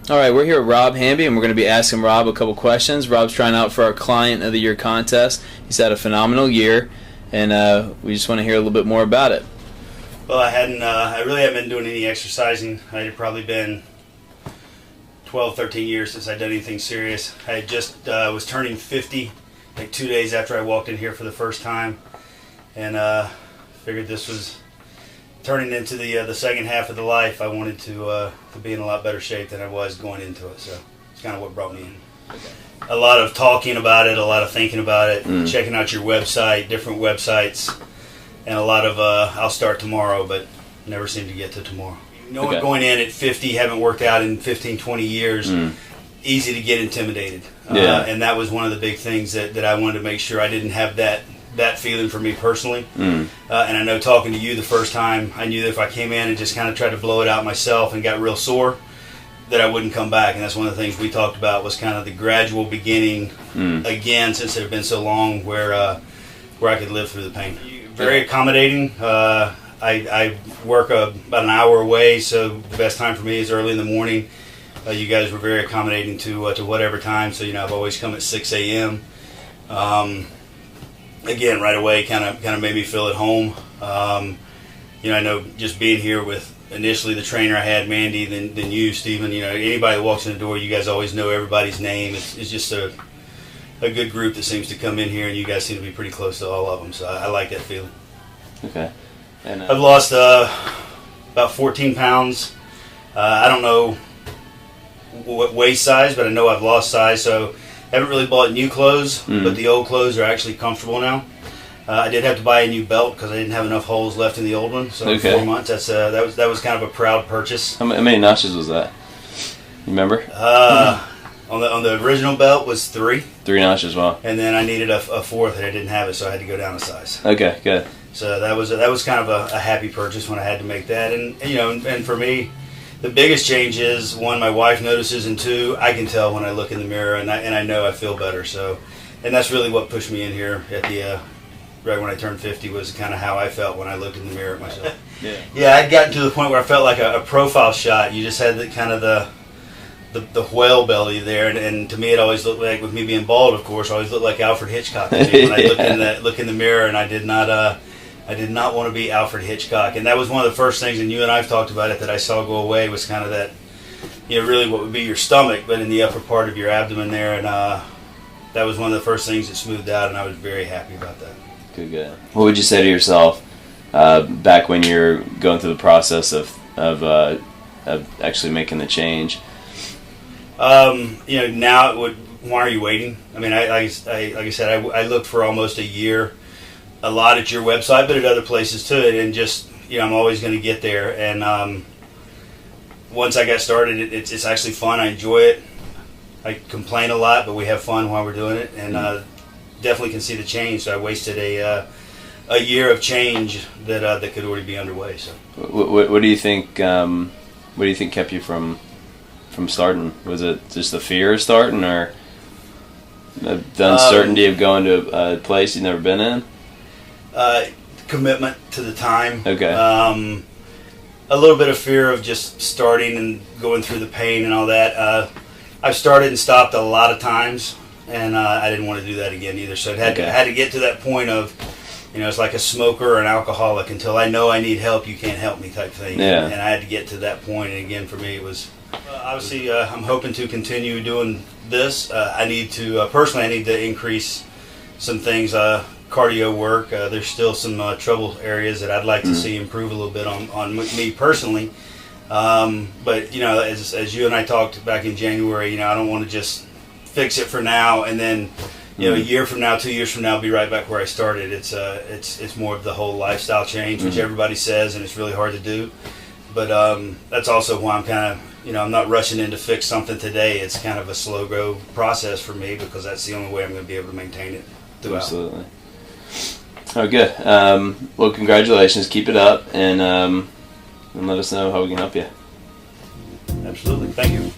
All right, we're here with Rob Hamby, and we're going to be asking Rob a couple questions. Rob's trying out for our Client of the Year contest. He's had a phenomenal year, and we just want to hear a little bit more about it. Well, I really haven't been doing any exercising. It had probably been 12, 13 years since I'd done anything serious. I just was turning 50, like 2 days after I walked in here for the first time, and figured this was turning into the second half of the life. I wanted to be in a lot better shape than I was going into it, so it's kind of what brought me in. Okay. A lot of talking about it, a lot of thinking about it, checking out your website, different websites, and a lot of I'll start tomorrow, but never seem to get to tomorrow. Knowing going in at 50, haven't worked out in 15, 20 years, easy to get intimidated. And that was one of the big things that I wanted to make sure I didn't have that feeling for me personally. And I know talking to you the first time, I knew that if I came in and just kind of tried to blow it out myself and got real sore, that I wouldn't come back. And that's one of the things we talked about, was kind of the gradual beginning again, since it had been so long, where I could live through the pain. Very accommodating. I work about an hour away, so the best time for me is early in the morning. You guys were very accommodating to whatever time, so I've always come at 6 a.m. Again, right away, kind of made me feel at home. I know just being here with initially the trainer I had, Mandy, then you, Stephen. Anybody that walks in the door, you guys always know everybody's name. It's just a good group that seems to come in here, and you guys seem to be pretty close to all of them. So I like that feeling. Okay. And I've lost about 14 pounds. I don't know what waist size, but I know I've lost size. So I haven't really bought new clothes, but the old clothes are actually comfortable now. I did have to buy a new belt because I didn't have enough holes left in the old one. So in 4 months, that was kind of a proud purchase. How many notches was that? You remember? On the original belt was 3. 3 notches, wow. And then I needed a fourth, and I didn't have it, so I had to go down a size. Okay, good. So that was kind of a happy purchase when I had to make that. And for me, the biggest change is, 1, my wife notices, and 2, I can tell when I look in the mirror, and I know I feel better. So, and that's really what pushed me in here at the right when I turned 50, was kind of how I felt when I looked in the mirror at myself. Yeah, I'd gotten to the point where I felt like a profile shot. You just had the kind of the whale belly there, and to me it always looked like, with me being bald, of course, I always looked like Alfred Hitchcock to me when I look in the mirror, and I did not want to be Alfred Hitchcock. And that was one of the first things, and you and I've talked about it, that I saw go away, was kind of that, really what would be your stomach, but in the upper part of your abdomen there, and that was one of the first things that smoothed out, and I was very happy about that. Good. What would you say to yourself back when you're going through the process of actually making the change? Now it would. Why are you waiting? I mean, like I said, I looked for almost a year, a lot at your website, but at other places too, and just I'm always going to get there. And once I got started, it's actually fun. I enjoy it. I complain a lot, but we have fun while we're doing it, and definitely can see the change. So I wasted a year of change that could already be underway. So what do you think? What do you think kept you from starting? Was it just the fear of starting, or the uncertainty of going to a place you've never been in? Commitment to the time. Okay. A little bit of fear of just starting and going through the pain and all that. I've started and stopped a lot of times, and I didn't want to do that again either. So I had to get to that point of, it's like a smoker or an alcoholic. Until I know I need help, you can't help me type thing. Yeah. And I had to get to that point. And again, for me, it was obviously I'm hoping to continue doing this. I need to increase some things. Cardio work. There's still some trouble areas that I'd like to see improve a little bit on me personally. But as you and I talked back in January, I don't want to just fix it for now and then a year from now, 2 years from now, be right back where I started. It's more of the whole lifestyle change, which everybody says, and it's really hard to do. But that's also why I'm kind of I'm not rushing in to fix something today. It's kind of a slow grow process for me, because that's the only way I'm going to be able to maintain it throughout. Absolutely. Oh, good. Well, congratulations. Keep it up, and let us know how we can help you. Absolutely. Thank you.